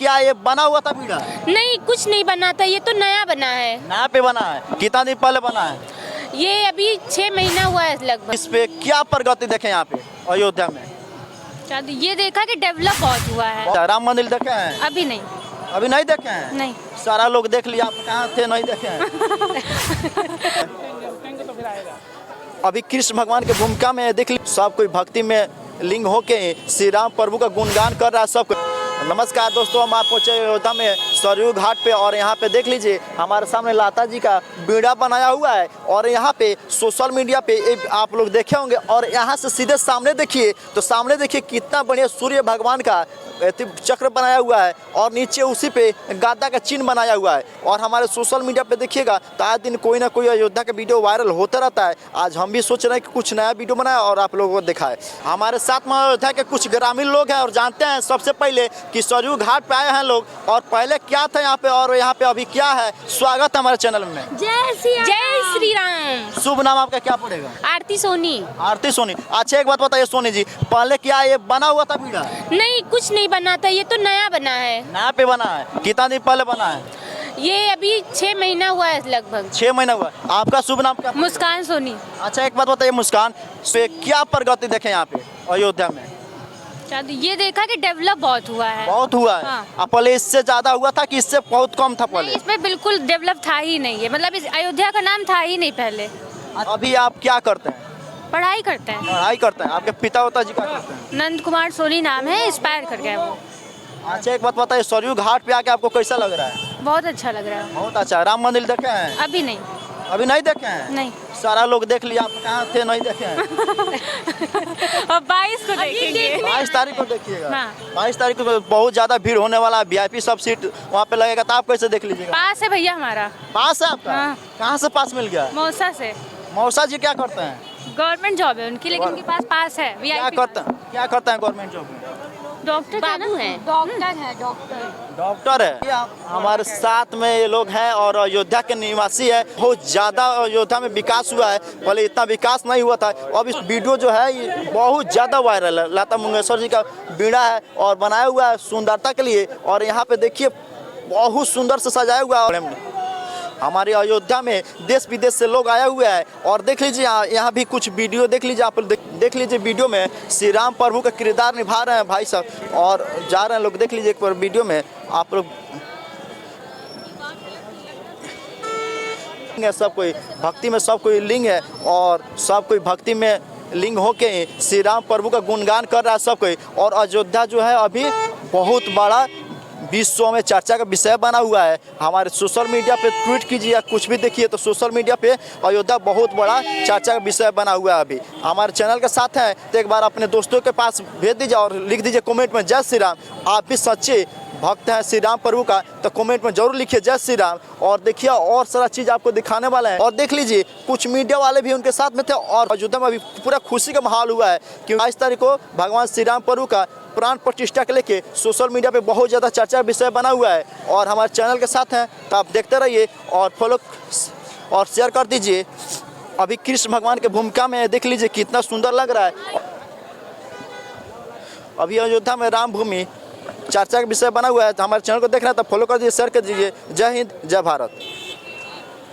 क्या ये बना हुआ था बीड़ा? नहीं, कुछ नहीं बना था, ये तो नया बना है। नया पे बना है? कितना दिन पहले बना है? ये अभी 6 महीना हुआ है लगभग। इस पे क्या प्रगति देखे यहाँ पे अयोध्या में? ये देखा कि डेवलप बहुत हुआ है। राम मंदिर देखे हैं? अभी नहीं। अभी नहीं देखे हैं? नहीं। सारा लोग देख लिया, आप कहाँ थे नहीं देखे हैं? अभी कृष्ण भगवान के भूमिका में देख ली, सब कोई भक्ति में लिंग होके श्री राम प्रभु का गुणगान कर रहा है सब कोई। नमस्कार दोस्तों, हम आप पहुंचे अयोध्या में सरयू घाट पे और यहाँ पे देख लीजिए हमारे सामने लाता जी का बीड़ा बनाया हुआ है और यहाँ पे सोशल मीडिया पे आप लोग देखे होंगे। और यहाँ से सीधे सामने देखिए तो सामने देखिए कितना बढ़िया सूर्य भगवान का चक्र बनाया हुआ है और नीचे उसी पे गादा का चिन्ह बनाया हुआ है। और हमारे सोशल मीडिया पे देखिएगा तो आए दिन कोई ना कोई अयोध्या का वीडियो वायरल होता रहता है। आज हम भी सोच रहे हैं कि कुछ नया वीडियो बनाए और आप लोगों को दिखाए। हमारे साथ में अयोध्या के कुछ ग्रामीण लोग हैं और जानते हैं सबसे पहले कि सरयू घाट पे आए हैं लोग और पहले क्या था यहाँ पे और यहाँ पे अभी क्या है। स्वागत है हमारे चैनल में। जय श्री राम। शुभ नाम आपका क्या पड़ेगा? आरती सोनी। आरती सोनी। अच्छा एक बात बताइए सोनी जी, पहले क्या ये बना हुआ था बीड़ा? नहीं, कुछ नहीं बना था, ये तो नया बना है। नया पे बना है? कितना दिन पहले बना है? ये अभी 6 महीना हुआ है लगभग। 6 महीना हुआ। आपका शुभ नाम क्या? मुस्कान सोनी। अच्छा एक बात बताइए मुस्कान, पे क्या प्रगति देखे यहाँ पे अयोध्या में? ये देखा कि डेवलप बहुत हुआ है। बहुत हुआ है। हाँ। पहले इससे ज्यादा हुआ था कि इससे बहुत कम था पहले? इसमें बिल्कुल डेवलप था ही नहीं है, मतलब इस अयोध्या का नाम था ही नहीं पहले। अभी आप क्या करते हैं? पढ़ाई करते हैं। पढ़ाई करते हैं। आपके पिता जी क्या करते हैं? नंद कुमार सोनी नाम है, एक्सपायर कर गया वो। अच्छा एक बात बताइए, सरयू घाट पे आके आपको कैसा लग रहा है? बहुत अच्छा लग रहा है। बहुत अच्छा। राम मंदिर देखे हैं? अभी नहीं। अभी नहीं देखे हैं? नहीं। सारा लोग देख लिया, आप कहाँ थे नहीं देखे हैं? और 22 को देखेंगे। 22 तारीख को देखिएगा। हाँ। 22 तारीख को बहुत ज्यादा भीड़ होने वाला है, VIP सब सीट वहाँ पे लगेगा, तो आप कैसे देख लीजिएगा? पास है भैया हमारा। पास है आपका? हाँ। कहाँ से पास मिल गया? मौसा से। मौसा जी क्या करते हैं? गवर्नमेंट जॉब है उनकी, लेकिन उनके पास है क्या करते हैं? क्या करते हैं गवर्नमेंट जॉब में? डॉक्टर बाबू है। डॉक्टर है। हमारे साथ में ये लोग हैं और अयोध्या के निवासी है। बहुत ज़्यादा अयोध्या में विकास हुआ है, पहले इतना विकास नहीं हुआ था। अब इस वीडियो जो है ये बहुत ज़्यादा वायरल है। लता मंगेशकर जी का बीड़ा है और बनाया हुआ है सुंदरता के लिए। और यहाँ पे देखिए बहुत सुंदर से सजाया हुआ है। हमारे अयोध्या में देश विदेश से लोग आए हुए हैं और देख लीजिए यहाँ भी कुछ वीडियो देख लीजिए। आप देख लीजिए वीडियो में श्री राम प्रभु का किरदार निभा रहे हैं भाई साहब और जा रहे हैं लोग। देख लीजिए एक बार वीडियो में आप लोग। सब कोई भक्ति में सब कोई लिंग है और सब कोई भक्ति में लिंग होके श्री राम प्रभु का गुणगान कर रहा है सब कोई। और अयोध्या जो है अभी बहुत बड़ा विश्व में चर्चा का विषय बना हुआ है। हमारे सोशल मीडिया पे ट्वीट कीजिए या कुछ भी देखिए तो सोशल मीडिया पे अयोध्या बहुत बड़ा चर्चा का विषय बना हुआ है। अभी हमारे चैनल के साथ हैं तो एक बार अपने दोस्तों के पास भेज दीजिए और लिख दीजिए कमेंट में जय श्री राम। आप भी सच्चे भक्त हैं श्री राम प्रभु का तो कमेंट में जरूर लिखिए जय श्री राम। और देखिए और सारा चीज़ आपको दिखाने वाला है। और देख लीजिए कुछ मीडिया वाले भी उनके साथ में थे और अयोध्या में अभी पूरा खुशी का माहौल हुआ है कि 22 तारीख को भगवान श्री राम प्रभु का प्राण प्रतिष्ठा के लेके सोशल मीडिया पे बहुत ज़्यादा चर्चा विषय बना हुआ है। और हमारे चैनल के साथ हैं तो आप देखते रहिए और फॉलो और शेयर कर दीजिए। अभी कृष्ण भगवान के भूमिका में देख लीजिए कितना सुंदर लग रहा है। अभी अयोध्या में राम भूमि चर्चा का विषय बना हुआ है। हमारे चैनल को देख रहे हैं तो फॉलो कर दीजिए, शेयर कर दीजिए। जय हिंद, जय भारत।